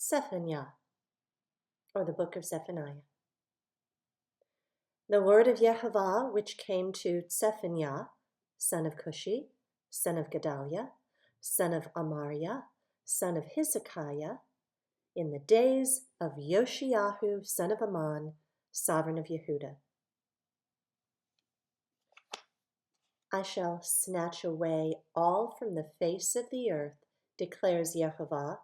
Zephaniah, or the Book of Zephaniah. The word of Yehovah which came to Zephaniah, son of Cushi, son of Gedaliah, son of Amariah, son of Hezekiah, in the days of Yoshiyahu, son of Ammon, sovereign of Yehudah. I shall snatch away all from the face of the earth, declares Yehovah.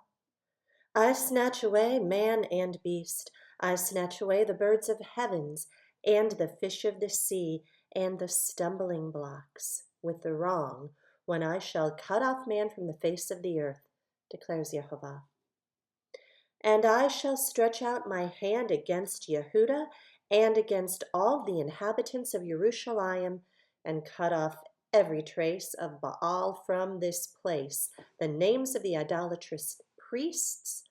I snatch away man and beast. I snatch away the birds of heavens, and the fish of the sea, and the stumbling blocks, with the wrong, when I shall cut off man from the face of the earth, declares Yehovah. And I shall stretch out my hand against Yehudah, and against all the inhabitants of Jerusalem, and cut off every trace of Baal from this place, the names of the idolatrous priests,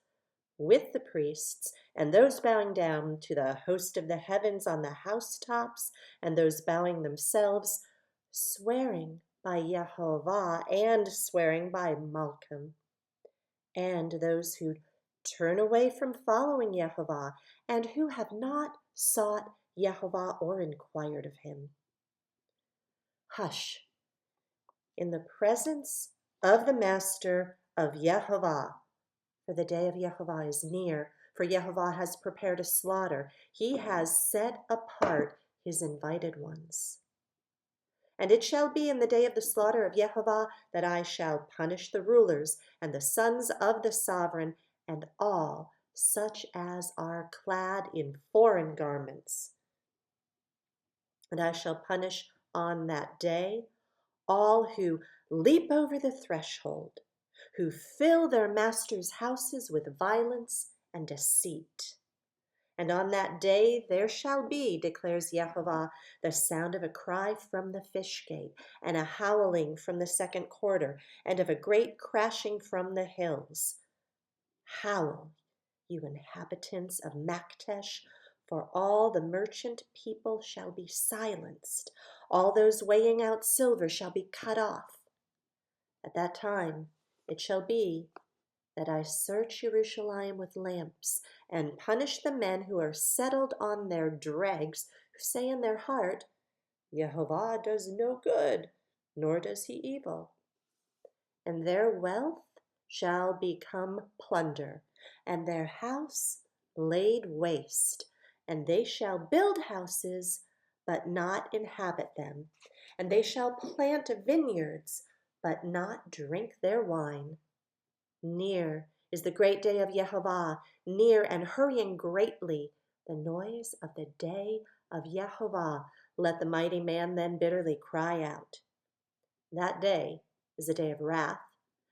with the priests, and those bowing down to the host of the heavens on the housetops, and those bowing themselves, swearing by Yehovah, and swearing by Malcham, and those who turn away from following Yehovah, and who have not sought Yehovah or inquired of him. Hush, in the presence of the Master of Yehovah, for the day of Yehovah is near, for Yehovah has prepared a slaughter. He has set apart his invited ones. And it shall be in the day of the slaughter of Yehovah that I shall punish the rulers and the sons of the sovereign and all such as are clad in foreign garments. And I shall punish on that day all who leap over the threshold, who fill their masters' houses with violence and deceit. And on that day there shall be, declares Yehovah, the sound of a cry from the fish gate, and a howling from the second quarter, and of a great crashing from the hills. Howl, you inhabitants of Maktesh, for all the merchant people shall be silenced. All those weighing out silver shall be cut off. At that time it shall be that I search Jerusalem with lamps, and punish the men who are settled on their dregs, who say in their heart, Yehovah does no good, nor does he evil. And their wealth shall become plunder, and their house laid waste, and they shall build houses, but not inhabit them, and they shall plant vineyards, but not drink their wine. Near is the great day of Yehovah, near and hurrying greatly, the noise of the day of Yehovah. Let the mighty man then bitterly cry out. That day is a day of wrath,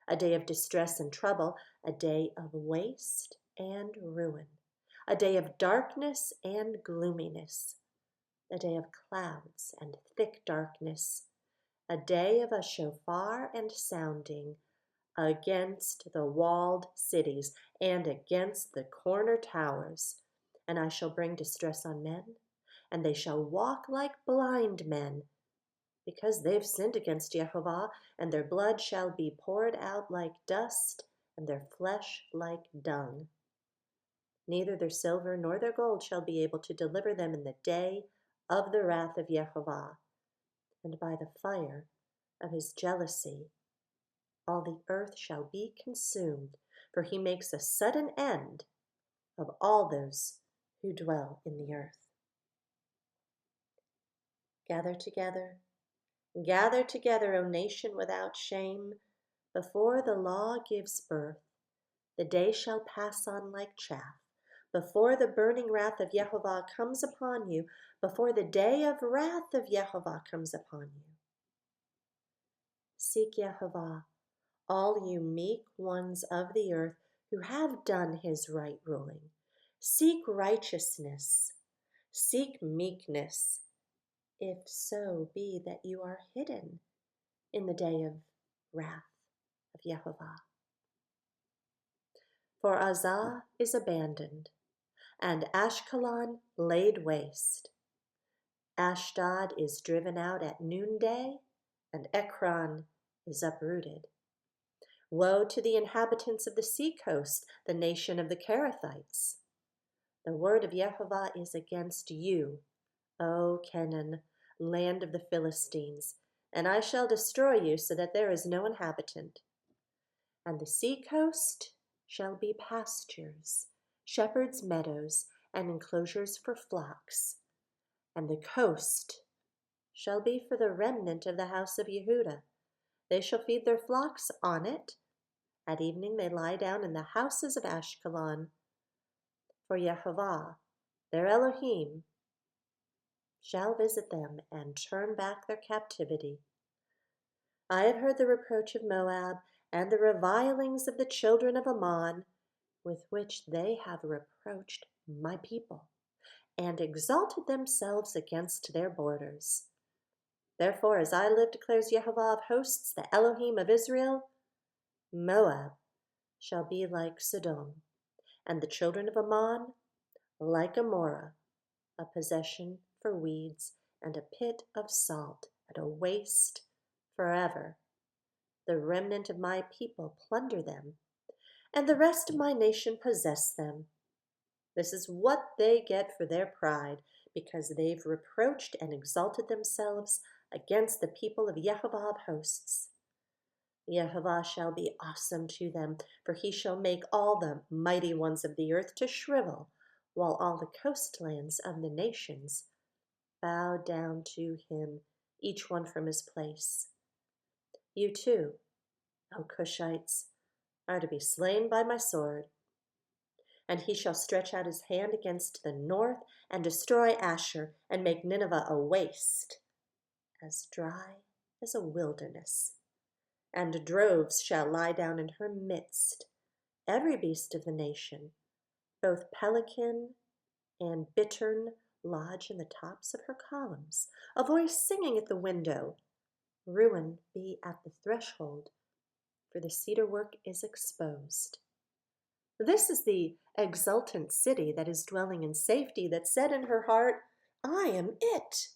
a day of distress and trouble, a day of waste and ruin, a day of darkness and gloominess, a day of clouds and thick darkness, a day of a shofar and sounding, against the walled cities and against the corner towers. And I shall bring distress on men, and they shall walk like blind men, because they've sinned against Yehovah, and their blood shall be poured out like dust, and their flesh like dung. Neither their silver nor their gold shall be able to deliver them in the day of the wrath of Yehovah, and by the fire of his jealousy all the earth shall be consumed, for he makes a sudden end of all those who dwell in the earth. Gather together, O nation without shame, before the law gives birth. The day shall pass on like chaff, before the burning wrath of Yehovah comes upon you, before the day of wrath of Yehovah comes upon you. Seek Yehovah, all you meek ones of the earth who have done his right ruling. Seek righteousness, seek meekness, if so be that you are hidden in the day of wrath of Yehovah. For Azah is abandoned, and Ashkelon laid waste. Ashdod is driven out at noonday, and Ekron is uprooted. Woe to the inhabitants of the sea coast, the nation of the Kerethites. The word of Yehovah is against you, O Canaan, land of the Philistines, and I shall destroy you so that there is no inhabitant. And the sea coast shall be pastures, shepherds' meadows, and enclosures for flocks. And the coast shall be for the remnant of the house of Yehudah. They shall feed their flocks on it. At evening they lie down in the houses of Ashkelon. For Yehovah, their Elohim, shall visit them and turn back their captivity. I have heard the reproach of Moab and the revilings of the children of Ammon, with which they have reproached my people, and exalted themselves against their borders. Therefore, as I live, declares Yehovah of hosts, the Elohim of Israel, Moab shall be like Sodom, and the children of Ammon like Gomorrah, a possession for weeds, and a pit of salt, and a waste forever. The remnant of my people plunder them, and the rest of my nation possess them. This is what they get for their pride, because they've reproached and exalted themselves against the people of Yehovah of hosts. Yehovah shall be awesome to them, for he shall make all the mighty ones of the earth to shrivel, while all the coastlands of the nations bow down to him, each one from his place. You too, O Cushites, are to be slain by my sword. And he shall stretch out his hand against the north, and destroy Asher, and make Nineveh a waste, as dry as a wilderness. And droves shall lie down in her midst, every beast of the nation, both pelican and bittern lodge in the tops of her columns, a voice singing at the window, ruin be at the threshold, for the cedar work is exposed. This is the exultant city that is dwelling in safety, that said in her heart, I am it,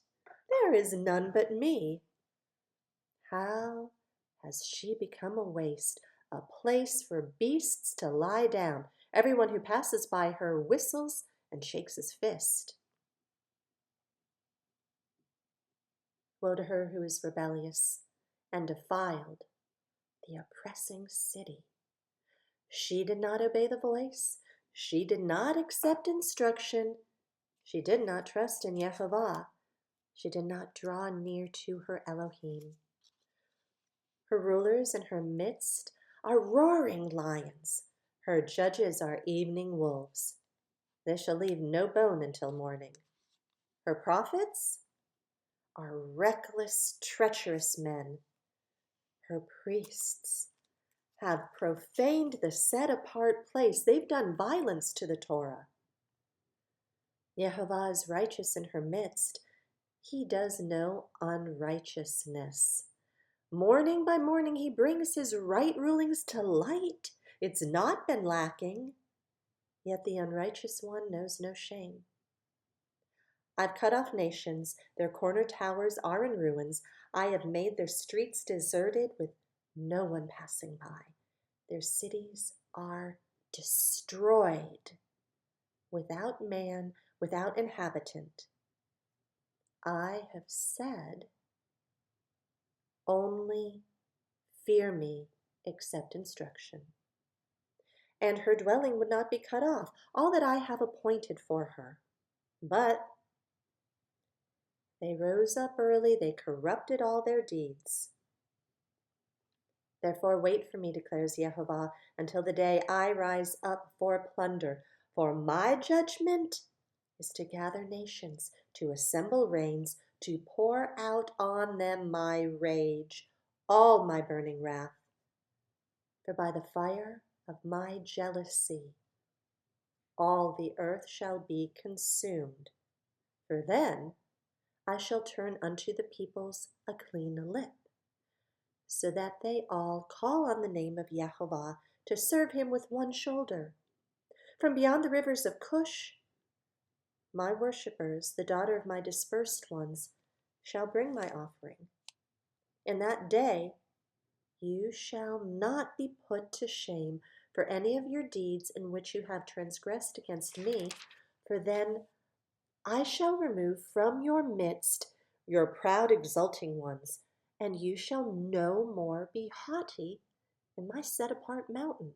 there is none but me. How has she become a waste, a place for beasts to lie down? Everyone who passes by her whistles and shakes his fist. Woe to her who is rebellious and defiled, the oppressing city. She did not obey the voice. She did not accept instruction. She did not trust in Yehovah. She did not draw near to her Elohim. Her rulers in her midst are roaring lions. Her judges are evening wolves. They shall leave no bone until morning. Her prophets are reckless, treacherous men. Her priests have profaned the set-apart place. They've done violence to the Torah. Yehovah is righteous in her midst. He does no unrighteousness. Morning by morning he brings his right rulings to light. It's not been lacking. Yet the unrighteous one knows no shame. I've cut off nations. Their corner towers are in ruins. I have made their streets deserted with no one passing by. Their cities are destroyed, without man, without inhabitant. I have said, only fear me, accept instruction. And her dwelling would not be cut off, all that I have appointed for her. But they rose up early, they corrupted all their deeds. Therefore wait for me, declares Yehovah, until the day I rise up for plunder. For my judgment is to gather nations, to assemble reigns, to pour out on them my rage, all my burning wrath. For by the fire of my jealousy all the earth shall be consumed. For then I shall turn unto the peoples a clean lip, so that they all call on the name of Yehovah to serve him with one shoulder. From beyond the rivers of Cush, my worshippers, the daughter of my dispersed ones, shall bring my offering. In that day You shall not be put to shame for any of your deeds in which you have transgressed against me, for then I shall remove from your midst your proud exulting ones, and you shall no more be haughty in my set apart mountain.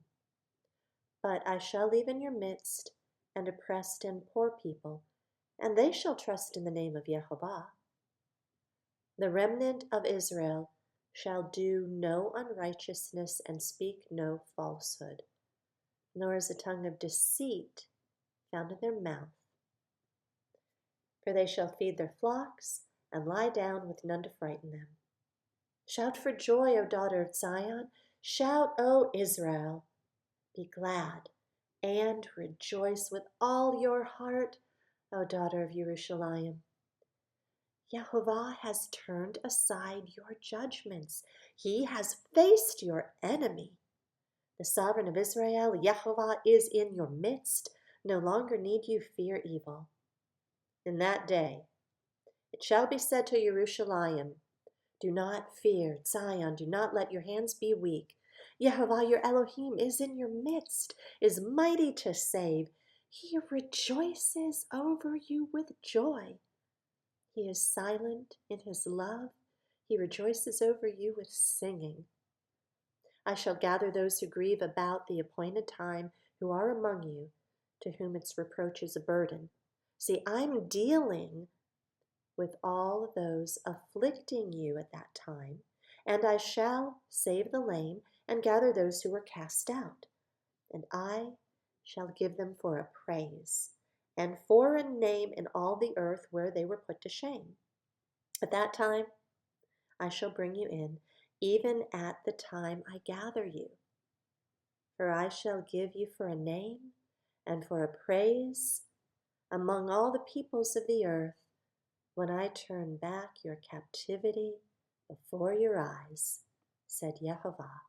But I shall leave in your midst an oppressed and poor people, and they shall trust in the name of Jehovah. The remnant of Israel shall do no unrighteousness and speak no falsehood, nor is a tongue of deceit found in their mouth. For they shall feed their flocks and lie down with none to frighten them. Shout for joy, O daughter of Zion. Shout, O Israel. Be glad and rejoice with all your heart, O daughter of Jerusalem. Jehovah has turned aside your judgments. He has faced your enemy. The sovereign of Israel, Jehovah, is in your midst. No longer need you fear evil. In that day it shall be said to Jerusalem, do not fear, Zion, do not let your hands be weak. Jehovah, your Elohim, is in your midst, is mighty to save. He rejoices over you with joy. He is silent in his love. He rejoices over you with singing. I shall gather those who grieve about the appointed time, who are among you, to whom its reproach is a burden. See, I'm dealing with all those afflicting you at that time, and I shall save the lame and gather those who were cast out. And I shall give them for a praise and for a name in all the earth where they were put to shame. At that time I shall bring you in, even at the time I gather you. For I shall give you for a name and for a praise among all the peoples of the earth, when I turn back your captivity before your eyes, said Jehovah.